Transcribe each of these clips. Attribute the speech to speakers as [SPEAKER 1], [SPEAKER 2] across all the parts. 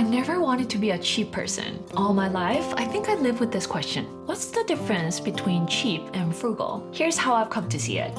[SPEAKER 1] I never wanted to be a cheap person. All my life, I think I live with this question. What's the difference between cheap and frugal? Here's how I've come to see it.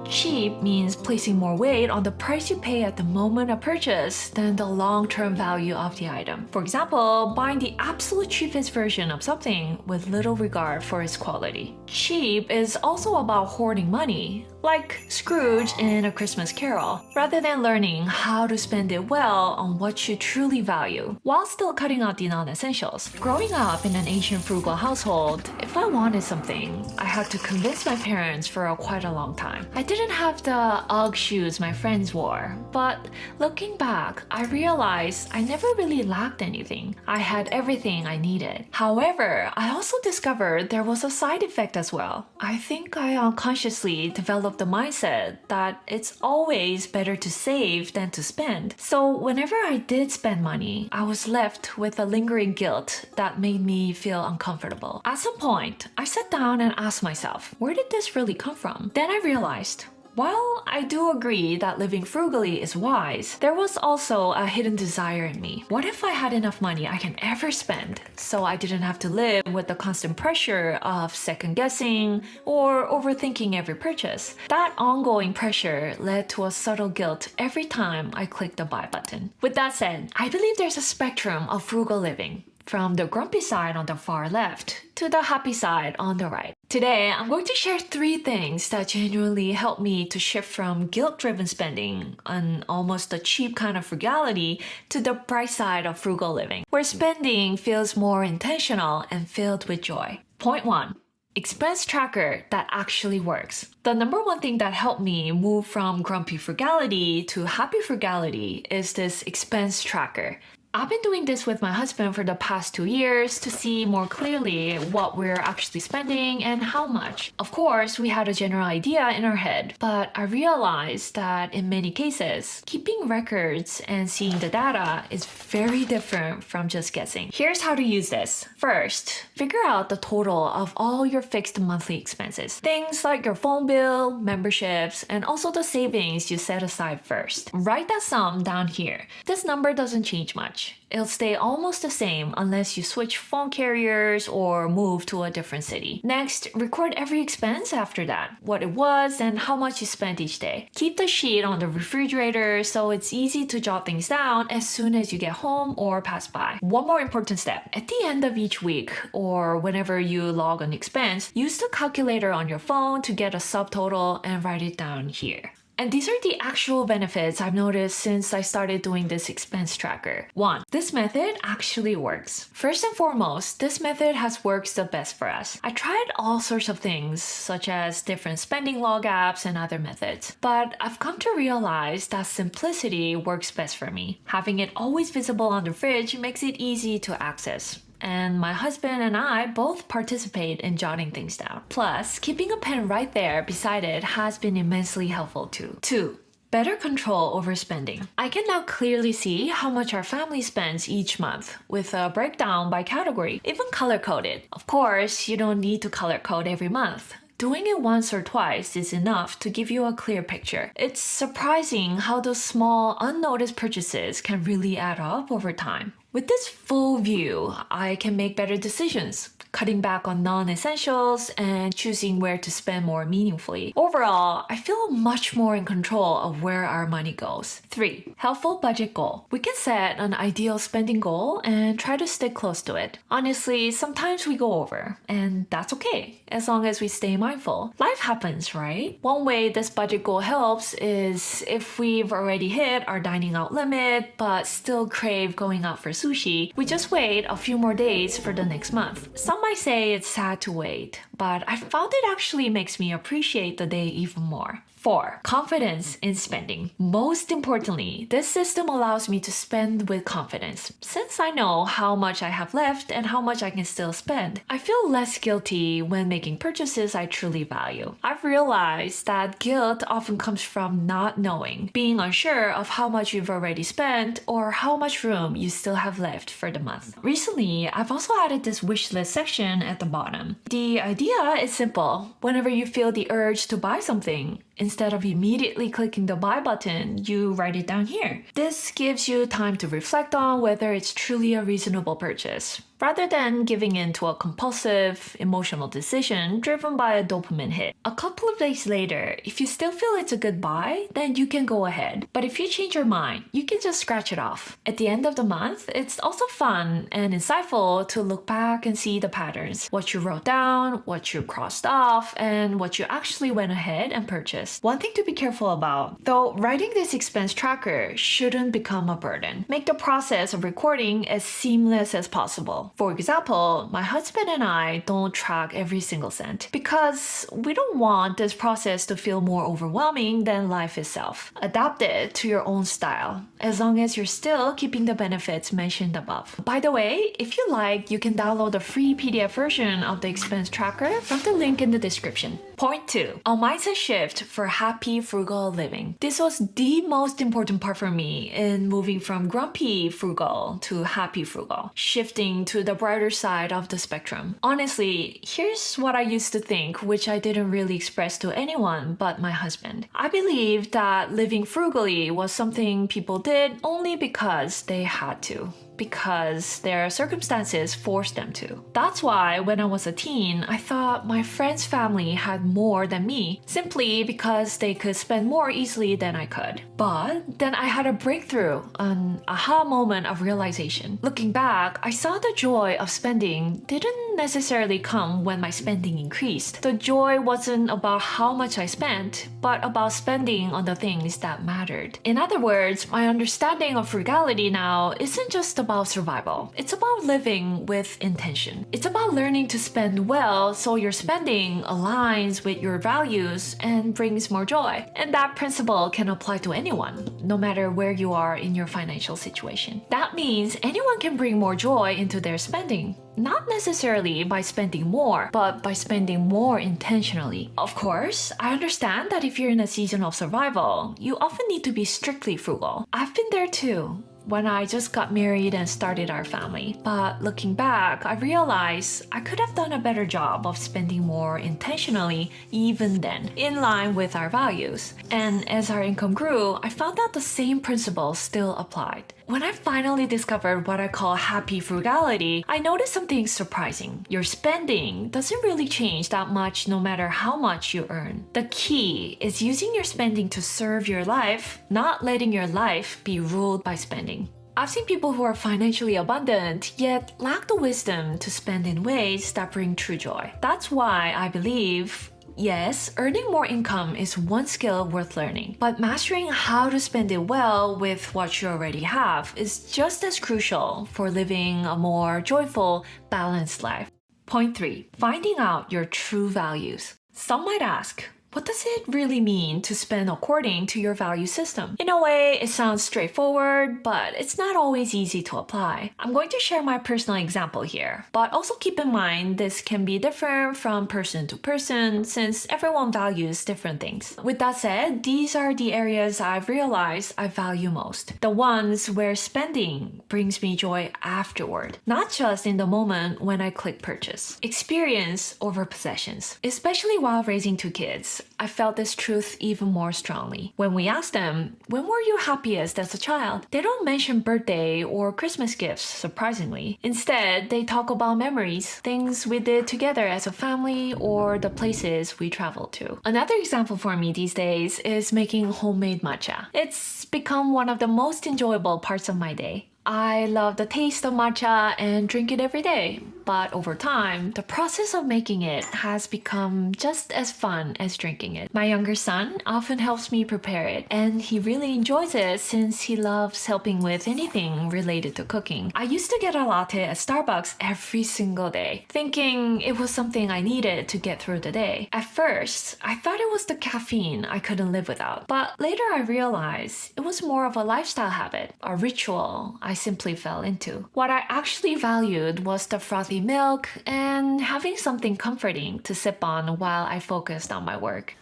[SPEAKER 1] Cheap means placing more weight on the price you pay at the moment of purchase than the long-term value of the item. For example, buying the absolute cheapest version of something with little regard for its quality. Cheap is also about hoarding money, like Scrooge in A Christmas Carol, rather than learning how to spend it well on what you truly value, while still cutting out the non-essentials. Growing up in an Asian frugal household, if I wanted something, I had to convince my parents for quite a long time. I didn't have the UGG shoes my friends wore, but looking back, I realized I never really lacked anything. I had everything I needed. However, I also discovered there was a side effect as well. I think I unconsciously developed the mindset that it's always better to save than to spend. So whenever I did spend money, I was left with a lingering guilt that made me feel uncomfortable. At some point, I sat down and asked myself, where did this really come from? Then I realized, while I do agree that living frugally is wise, there was also a hidden desire in me. What if I had enough money I can ever spend, so I didn't have to live with the constant pressure of second-guessing or overthinking every purchase? That ongoing pressure led to a subtle guilt every time I clicked the buy button. With that said, I believe there's a spectrum of frugal living, from the grumpy side on the far left to the happy side on the right. Today, I'm going to share 3 things that genuinely helped me to shift from guilt-driven spending on almost a cheap kind of frugality to the bright side of frugal living, where spending feels more intentional and filled with joy. Point 1. Expense tracker that actually works. The number one thing that helped me move from grumpy frugality to happy frugality is this expense tracker. I've been doing this with my husband for the past 2 years to see more clearly what we're actually spending and how much. Of course, we had a general idea in our head, but I realized that in many cases, keeping records and seeing the data is very different from just guessing. Here's how to use this. First, figure out the total of all your fixed monthly expenses. Things like your phone bill, memberships, and also the savings you set aside first. Write that sum down here. This number doesn't change much. It'll stay almost the same unless you switch phone carriers or move to a different city. Next, record every expense after that, what it was and how much you spent each day. Keep the sheet on the refrigerator so it's easy to jot things down as soon as you get home or pass by. One more important step. At the end of each week or whenever you log an expense, use the calculator on your phone to get a subtotal and write it down here. And these are the actual benefits I've noticed since I started doing this expense tracker. 1. This method actually works. First and foremost, this method has worked the best for us. I tried all sorts of things, such as different spending log apps and other methods. But I've come to realize that simplicity works best for me. Having it always visible on the fridge makes it easy to access. And my husband and I both participate in jotting things down. Plus, keeping a pen right there beside it has been immensely helpful too. 2. Better control over spending. I can now clearly see how much our family spends each month, with a breakdown by category, even color-coded. Of course, you don't need to color-code every month. Doing it once or twice is enough to give you a clear picture. It's surprising how those small, unnoticed purchases can really add up over time. With this full view, I can make better decisions, cutting back on non-essentials and choosing where to spend more meaningfully. Overall, I feel much more in control of where our money goes. 3. Helpful budget goal. We can set an ideal spending goal and try to stick close to it. Honestly, sometimes we go over, and that's okay, as long as we stay mindful. Life happens, right? One way this budget goal helps is if we've already hit our dining out limit, but still crave going out for sushi, we just wait a few more days for the next month. Some might say it's sad to wait, but I found it actually makes me appreciate the day even more. 4. Confidence in spending. Most importantly, this system allows me to spend with confidence. Since I know how much I have left and how much I can still spend, I feel less guilty when making purchases I truly value. I've realized that guilt often comes from not knowing, being unsure of how much you've already spent or how much room you still have left for the month. Recently, I've also added this wish list section at the bottom. The idea is simple. Whenever you feel the urge to buy something, Instead of immediately clicking the buy button, you write it down here. This gives you time to reflect on whether it's truly a reasonable purchase, rather than giving in to a compulsive, emotional decision driven by a dopamine hit. A couple of days later, if you still feel it's a good buy, then you can go ahead. But if you change your mind, you can just scratch it off. At the end of the month, it's also fun and insightful to look back and see the patterns. What you wrote down, what you crossed off, and what you actually went ahead and purchased. One thing to be careful about, though, writing this expense tracker shouldn't become a burden. Make the process of recording as seamless as possible. For example, my husband and I don't track every single cent because we don't want this process to feel more overwhelming than life itself. Adapt it to your own style, as long as you're still keeping the benefits mentioned above. By the way, if you like, you can download the free PDF version of the expense tracker from the link in the description. Point 2. A mindset shift for happy, frugal living. This was the most important part for me in moving from grumpy frugal to happy frugal, shifting to the brighter side of the spectrum. Honestly, here's what I used to think, which I didn't really express to anyone but my husband. I believed that living frugally was something people did only because they had to, because their circumstances forced them to. That's why when I was a teen, I thought my friend's family had more than me, simply because they could spend more easily than I could. But then I had a breakthrough, an aha moment of realization. Looking back, I saw the joy of spending didn't necessarily come when my spending increased. The joy wasn't about how much I spent, but about spending on the things that mattered. In other words, my understanding of frugality now isn't just about survival. It's about living with intention. It's about learning to spend well so your spending aligns with your values and brings more joy. And that principle can apply to anyone, no matter where you are in your financial situation. That means anyone can bring more joy into their spending. Not necessarily by spending more, but by spending more intentionally. Of course, I understand that if you're in a season of survival, you often need to be strictly frugal. I've been there too, when I just got married and started our family. But looking back, I realized I could have done a better job of spending more intentionally even then, in line with our values. And as our income grew, I found out the same principles still applied. When I finally discovered what I call happy frugality, I noticed something surprising. Your spending doesn't really change that much no matter how much you earn. The key is using your spending to serve your life, not letting your life be ruled by spending. I've seen people who are financially abundant yet lack the wisdom to spend in ways that bring true joy. That's why I believe, yes, earning more income is one skill worth learning, but mastering how to spend it well with what you already have is just as crucial for living a more joyful, balanced life. Point 3. Finding out your true values. Some might ask, what does it really mean to spend according to your value system? In a way, it sounds straightforward, but it's not always easy to apply. I'm going to share my personal example here, but also keep in mind this can be different from person to person since everyone values different things. With that said, these are the areas I've realized I value most. The ones where spending brings me joy afterward, not just in the moment when I click purchase. Experience over possessions. Especially while raising 2 kids, I felt this truth even more strongly. When we asked them, when were you happiest as a child? They don't mention birthday or Christmas gifts, surprisingly. Instead, they talk about memories, things we did together as a family, or the places we traveled to. Another example for me these days is making homemade matcha. It's become one of the most enjoyable parts of my day. I love the taste of matcha and drink it every day. But over time, the process of making it has become just as fun as drinking it. My younger son often helps me prepare it, and he really enjoys it since he loves helping with anything related to cooking. I used to get a latte at Starbucks every single day, thinking it was something I needed to get through the day. At first, I thought it was the caffeine I couldn't live without, but later I realized it was more of a lifestyle habit, a ritual I simply fell into. What I actually valued was the frothy milk and having something comforting to sip on while I focused on my work.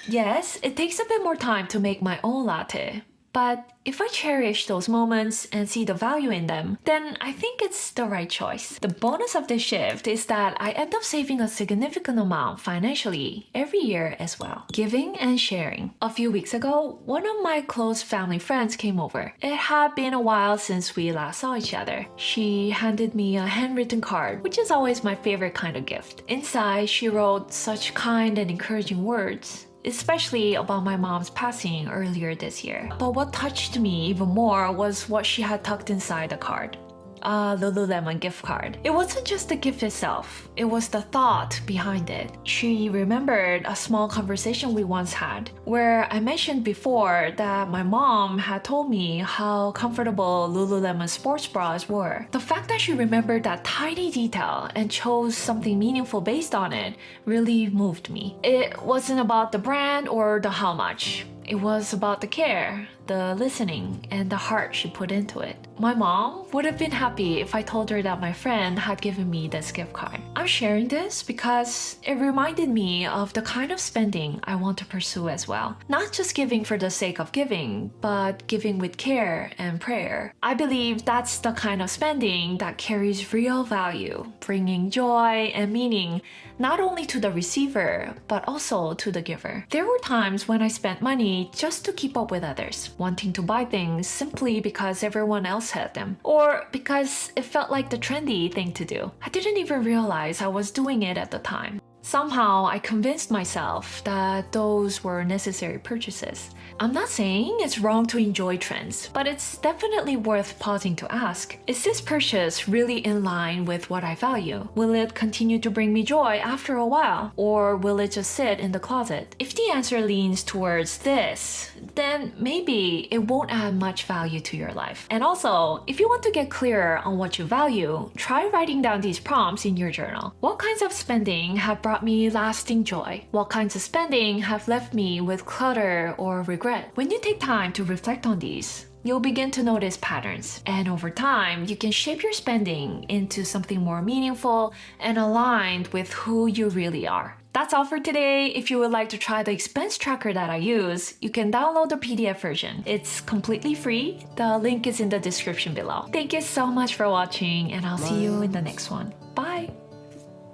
[SPEAKER 1] Yes, it takes a bit more time to make my own latte, But if I cherish those moments and see the value in them, then I think it's the right choice. The bonus of this shift is that I end up saving a significant amount financially every year as well. Giving and sharing. A few weeks ago, one of my close family friends came over. It had been a while since we last saw each other. She handed me a handwritten card, which is always my favorite kind of gift. Inside, she wrote such kind and encouraging words, especially about my mom's passing earlier this year. But what touched me even more was what she had tucked inside the card. A Lululemon gift card. It wasn't just the gift itself, it was the thought behind it. She remembered a small conversation we once had, where I mentioned before that my mom had told me how comfortable Lululemon sports bras were. The fact that she remembered that tiny detail and chose something meaningful based on it really moved me. It wasn't about the brand or the how much. It was about the care, the listening, and the heart she put into it. My mom would have been happy if I told her that my friend had given me this gift card. I'm sharing this because it reminded me of the kind of spending I want to pursue as well. Not just giving for the sake of giving, but giving with care and prayer. I believe that's the kind of spending that carries real value, bringing joy and meaning not only to the receiver, but also to the giver. There were times when I spent money just to keep up with others, wanting to buy things simply because everyone else had them, or because it felt like the trendy thing to do. I didn't even realize I was doing it at the time. Somehow, I convinced myself that those were necessary purchases. I'm not saying it's wrong to enjoy trends, but it's definitely worth pausing to ask, is this purchase really in line with what I value? Will it continue to bring me joy after a while, or will it just sit in the closet? If the answer leans towards this, then maybe it won't add much value to your life. And also, if you want to get clearer on what you value, try writing down these prompts in your journal. What kinds of spending have brought me lasting joy? What kinds of spending have left me with clutter or regret? When you take time to reflect on these, you'll begin to notice patterns. And over time, you can shape your spending into something more meaningful and aligned with who you really are. That's all for today. If you would like to try the expense tracker that I use, you can download the PDF version. It's completely free. The link is in the description below. Thank you so much for watching, and I'll see you in the next one. Bye!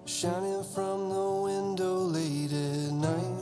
[SPEAKER 2] Shining from the window late at night,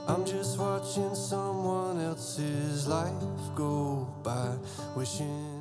[SPEAKER 2] I'm just watching someone else's life go by, wishing